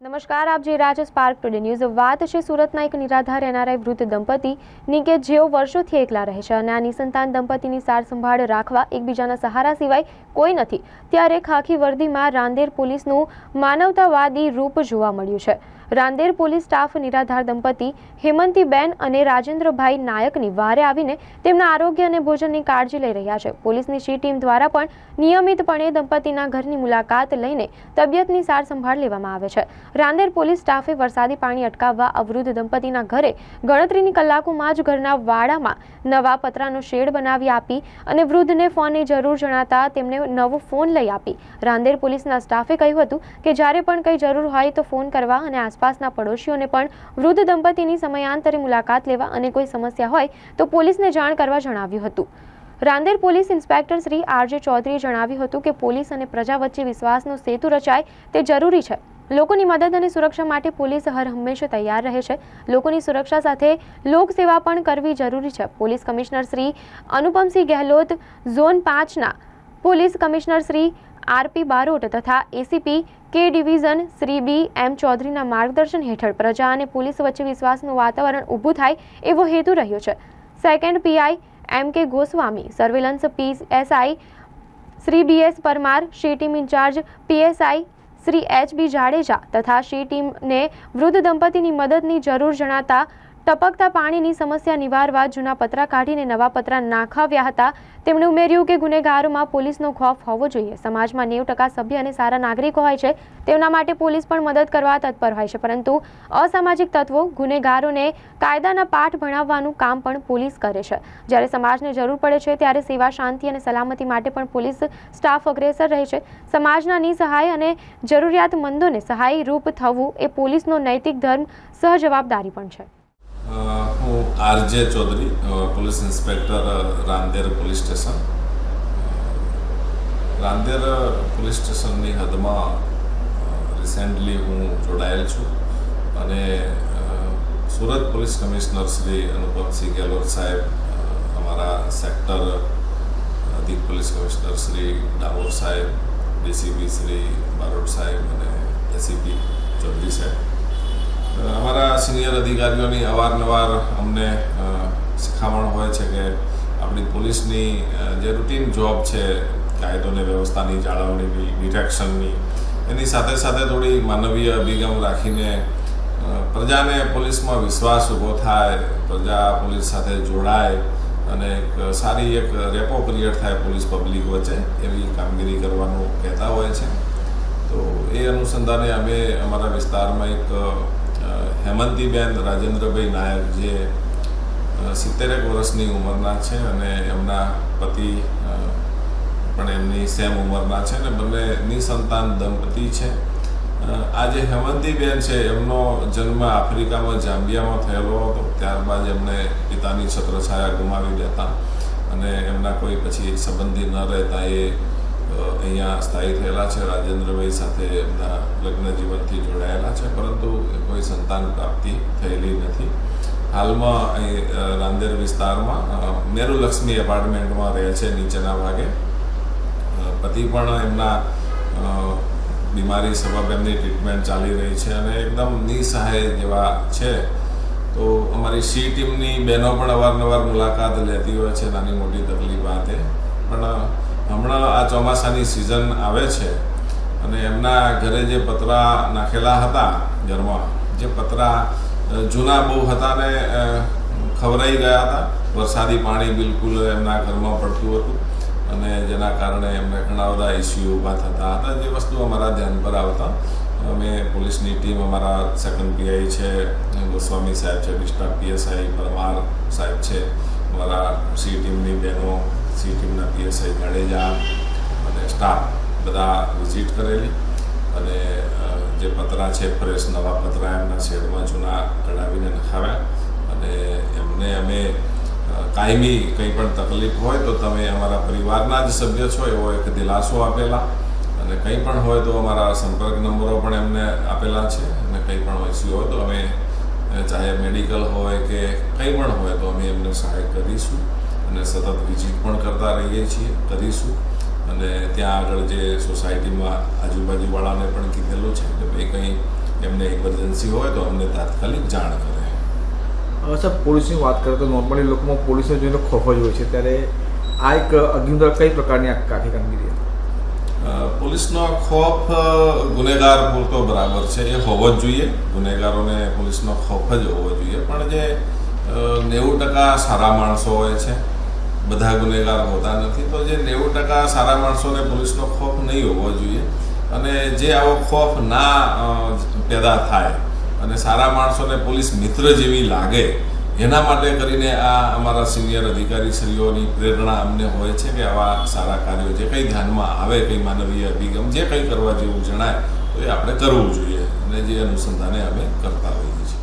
નમસ્કાર, આપ જે રહ્યા છો સ્પાર્ક ટુડે ન્યૂઝ. વાત છે સુરતના એક નિરાધાર એનઆરઆઈ વૃદ્ધ દંપતીની કે જેઓ વર્ષોથી એકલા રહે છે અને આ નિસંતાન દંપતીની સાર સંભાળ રાખવા એકબીજાના સહારા સિવાય કોઈ નથી. ત્યારે ખાખી વર્દીમાં રાંદેર પોલીસનું માનવતાવાદી રૂપ જોવા મળ્યું છે. રાંદેર પોલીસ સ્ટાફ નિરાધાર દંપતી હેમંતીબેન અને રાજેન્દ્રભાઈ નાયકની વારે આવીને તેમના આરોગ્ય અને ભોજનની કાળજી લઈ રહ્યા છે. પોલીસની સી ટીમ દ્વારા પણ નિયમિતપણે દંપતીના ઘરની મુલાકાત લઈને તબિયતની સાર સંભાળ લેવામાં આવે છે. રાંદેર પોલીસ સ્ટાફે વરસાદી પાણી અટકાવવા અવૃદ્ધ દંપતીના ઘરે ગણતરીની કલાકોમાં જ ઘરના વાડામાં નવા પતરાનો શેડ બનાવી આપી અને વૃદ્ધને ફોનની જરૂર જણાતા તેમને નવો ફોન લઈ આપી. રાંદેર પોલીસના સ્ટાફે કહ્યું હતું કે જ્યારે પણ કંઈ જરૂર હોય તો ફોન કરવા અને આસપાસના પડોશીઓને પણ વૃદ્ધ દંપતીની સમયાંતરે મુલાકાત લેવા અને કોઈ સમસ્યા હોય તો પોલીસને જાણ કરવા જણાવ્યું હતું. Rander police inspector Shri R J. ચૌધરીએ જણાવ્યું હતું કે પોલીસ અને પ્રજા વચ્ચે વિશ્વાસનો સેતુ રચાય તે જરૂરી છે. લોકોની મદદ અને સુરક્ષા માટે પોલીસ હર હંમેશા તૈયાર રહે છે. લોકોની સુરક્ષા સાથે લોકસેવા પણ કરવી જરૂરી છે. Police commissioner Shri Anupamsinh Gehlot, zone 5ના police commissioner Shri R P. Barot તથા એસીપી કે ડિવિઝન શ્રી બી.એમ. ચૌધરીના માર્ગદર્શન હેઠળ પ્રજા અને પોલીસ વચ્ચે વિશ્વાસનું વાતાવરણ ઊભું થાય એવો હેતુ રહ્યો છે. Second PI M K. Goswami, surveillance PSI Shri B S. Parmar, C team incharge PSI Shri H B. Jadeja તથા સી ટીમને વૃદ્ધ દંપતીની મદદની જરૂર જણાતા ટપકતા પાણીની સમસ્યા નિવારવા જૂના પતરા કાઢીને નવા પતરા નાખાવ્યા હતા. તેમણે ઉમેર્યું કે ગુનેગારોમાં પોલીસનો ખોફ હોવો જોઈએ. સમાજમાં 90% સભ્ય અને સારા નાગરિકો હોય છે. તેમના માટે પોલીસ પણ મદદ કરવા તત્પર હોય છે, પરંતુ અસામાજિક તત્વો ગુનેગારોને કાયદાના પાઠ ભણાવવાનું કામ પણ પોલીસ કરે છે. જ્યારે સમાજને જરૂર પડે છે ત્યારે સેવા, શાંતિ અને સલામતી માટે પણ પોલીસ સ્ટાફ અગ્રેસર રહે છે. સમાજના નિસહાય અને જરૂરિયાતમંદોને સહાય રૂપ થવું એ પોલીસનો નૈતિક ધર્મ, સહજવાબદારી પણ છે. હું R J. Chaudhari, police inspector, Rander police station. Rander police સ્ટેશનની હદમાં રિસેન્ટલી હું જોડાયેલ છું અને સુરત પોલીસ કમિશનર શ્રી અનુપમસિંહ ગેહલોત સાહેબ, અમારા સેક્ટર અધિક પોલીસ કમિશનર શ્રી ડામોર સાહેબ, ડીસીપી શ્રી બારોટ સાહેબ અને એસીપી ચૌધરી સાહેબ, અમારા સિનિયર અધિકારીઓની અવારનવાર અમને શિખામણ હોય છે કે આપણી પોલીસની જે રૂટીન જોબ છે, કાયદો અને વ્યવસ્થાની જાળવણીની, ડિટેક્શનની, એની સાથે સાથે થોડી માનવીય અભિગમ રાખીને પ્રજાને પોલીસમાં વિશ્વાસ ઊભો થાય, પ્રજા પોલીસ સાથે જોડાય અને સારી એક રેપો ક્રિએટ થાય પોલીસ પબ્લિક વચ્ચે, એવી કામગીરી કરવાનું કહેતા હોય છે. તો એ અનુસંધાને અમે અમારા વિસ્તારમાં એક હેમંતીબેન રાજેન્દ્રભાઈ નાયક, જે 70 વર્ષની ઉંમરના છે અને એમના પતિ પણ એમની સેમ ઉંમરના છે અને બંને નિસંતાન દંપતી છે. આ જે હેમંતીબેન છે એમનો જન્મ આફ્રિકામાં જામ્બિયામાં થયેલો હતો. ત્યારબાદ એમને પિતાની છત્રછાયા ગુમાવી દેતા અને એમના કોઈ પછી સંબંધી ન રહેતા એ અહીંયા સ્થાયી થયેલા છે. રાજેન્દ્રભાઈ સાથે એમના લગ્ન જીવનથી જોડાયેલા છે, પરંતુ કોઈ સંતાન પ્રાપ્તિ થયેલી નથી. હાલમાં અહીં રાંદેર વિસ્તારમાં મેરુલક્ષ્મી એપાર્ટમેન્ટમાં રહે છે, નીચેના ભાગે. પતિ પણ એમના બીમારી સબબ એમની ટ્રીટમેન્ટ ચાલી રહી છે અને એકદમ નિસહાય જેવા છે. તો અમારી સી ટીમની બહેનો પણ અવારનવાર મુલાકાત લેતી હોય છે નાની મોટી તકલીફ વાતે. પણ હમણાં આ ચોમાસાની સિઝન આવે છે અને એમના ઘરે જે પતરા નાખેલા હતા ઘરમાં, જે પતરા જૂના બહુ હતા ને ખવરાઈ ગયા હતા. વરસાદી પાણી બિલકુલ એમના ઘરમાં પડતું હતું અને જેના કારણે એમને ઘણા બધા ઇસ્યુ ઊભા થતા હતા. જે વસ્તુ અમારા ધ્યાન પર આવતા અમે પોલીસની ટીમ, અમારા સેકન્ડ પીઆઈ છે ગોસ્વામી સાહેબ છે, ડિસ્ટ્રિક્ટ પીએસઆઈ પરમાર સાહેબ છે, અમારા સી ટીમની બહેનો, સી ટીમના પીએસઆઈ જાડેજા અને સ્ટાફ બધા વિઝિટ કરેલી અને જે પતરા છે ફ્રેશ નવા પતરા એમના શેડમાં જૂના કઢાવીને નખાવ્યા અને એમને અમે કાયમી કંઈ પણ તકલીફ હોય તો તમે અમારા પરિવારના જ સભ્ય છો એવો એક દિલાસો આપેલા અને કંઈ પણ હોય તો અમારા સંપર્ક નંબરો પણ એમને આપેલા છે અને કંઈ પણ ઇસ્યુ હોય તો અમે ચાહે મેડિકલ હોય કે કંઈ પણ હોય તો અમે એમને સહાય કરીશું અને સતત વિઝિટ પણ કરતા રહીએ છીએ, કરીશું. અને ત્યાં આગળ જે સોસાયટીમાં આજુબાજુવાળાને પણ કીધેલું છે કે ભાઈ કંઈ એમને ઇમરજન્સી હોય તો અમને તાત્કાલિક જાણ કરે. સાહેબ, પોલીસની વાત કરીએ તો નોર્મલી લોકોમાં પોલીસને જોઈને ખોફ જ હોય છે, ત્યારે આ એક અગ્નિદર કઈ પ્રકારની આ આખી કામગીરી? પોલીસનો ખોફ ગુનેગાર પૂરતો બરાબર છે, એ હોવો જ જોઈએ. ગુનેગારોને પોલીસનો ખોફ જ હોવો જોઈએ. પણ જે 90% સારા માણસો હોય છે, બધા ગુનેગાર હોતા નથી, તો જે 90% સારા માણસોને પોલીસનો ખોફ નહીં હોવો જોઈએ. અને જે આવો ખોફ ના પેદા થાય અને સારા માણસોને પોલીસ મિત્ર જેવી લાગે, એના માટે કરીને આ અમારા સિનિયર અધિકારીશ્રીઓની પ્રેરણા અમને હોય છે કે આવા સારા કાર્યો જે કંઈ ધ્યાનમાં આવે, કંઈ માનવીય અભિગમ જે કંઈ કરવા જેવું જણાય તો એ આપણે કરવું જોઈએ, અને જે અનુસંધાને અમે કરતા હોઈએ છીએ.